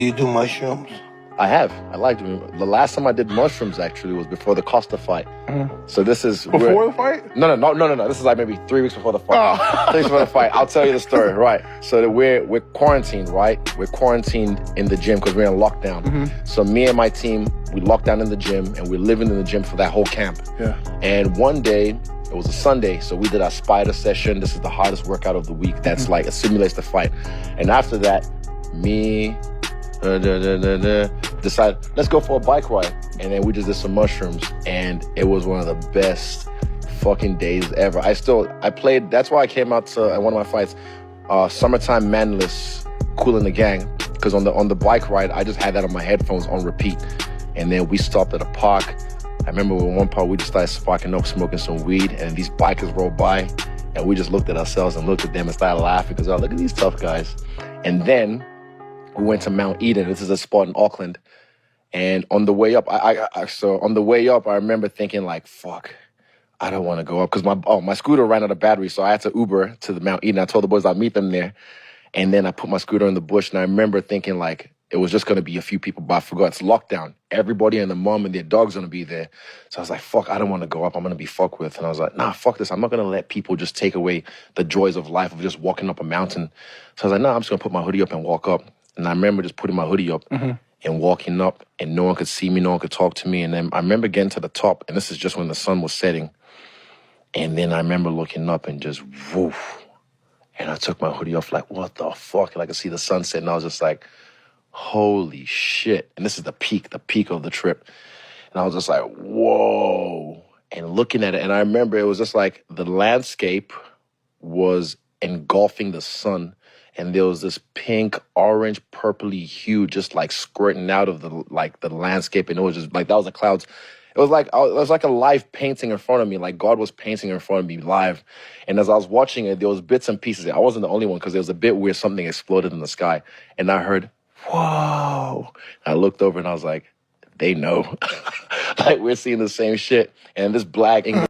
You do mushrooms? I have. I like doing. The last time I did mushrooms actually was before the Costa fight. So this is Before the fight? No. This is like maybe 3 weeks before the fight. Oh. 3 weeks before the fight. I'll tell you the story. Right. So we're quarantined, right? We're quarantined in the gym because we're in lockdown. So me and my team, we locked down in the gym and we're living in the gym for that whole camp. Yeah. And one day, it was a Sunday, so we did our spider session. This is the hardest workout of the week. That's like, it simulates the fight. And after that, me, decided, let's go for a bike ride. And then we just did some mushrooms. And it was one of the best fucking days ever. I played, that's why I came out to one of my fights, Summertime Madness, Kool and the Gang. Because on the bike ride, I just had that on my headphones on repeat. And then we stopped at a park. I remember at one part we just started sparking up, smoking some weed, and these bikers rolled by, and we just looked at ourselves and looked at them and started laughing because, oh, look at these tough guys. And then we went to Mount Eden. This is a spot in Auckland. And on the way up, I remember thinking like, fuck, I don't want to go up because my scooter ran out of battery, so I had to Uber to the Mount Eden. I told the boys I'd meet them there, and then I put my scooter in the bush, and I remember thinking like, it was just going to be a few people, but I forgot it's lockdown. Everybody and the mom and their dog's going to be there. So I was like, fuck, I don't want to go up. I'm going to be fucked with. And I was like, nah, fuck this. I'm not going to let people just take away the joys of life of just walking up a mountain. So I was like, nah, I'm just going to put my hoodie up and walk up. And I remember just putting my hoodie up and walking up, and no one could see me, no one could talk to me. And then I remember getting to the top, and this is just when the sun was setting. And then I remember looking up and just woof. And I took my hoodie off like, what the fuck? And I could see the sunset, and I was just like, holy shit. And this is the peak of the trip. And I was just like, whoa. And looking at it, and I remember it was just like the landscape was engulfing the sun. And there was this pink, orange, purpley hue just like squirting out of the landscape. And it was just like, that was the clouds. It was like a live painting in front of me, like God was painting in front of me live. And as I was watching it, there was bits and pieces. I wasn't the only one because there was a bit where something exploded in the sky. And I heard, whoa. I looked over and I was like, they know. Like, we're seeing the same shit. And this black English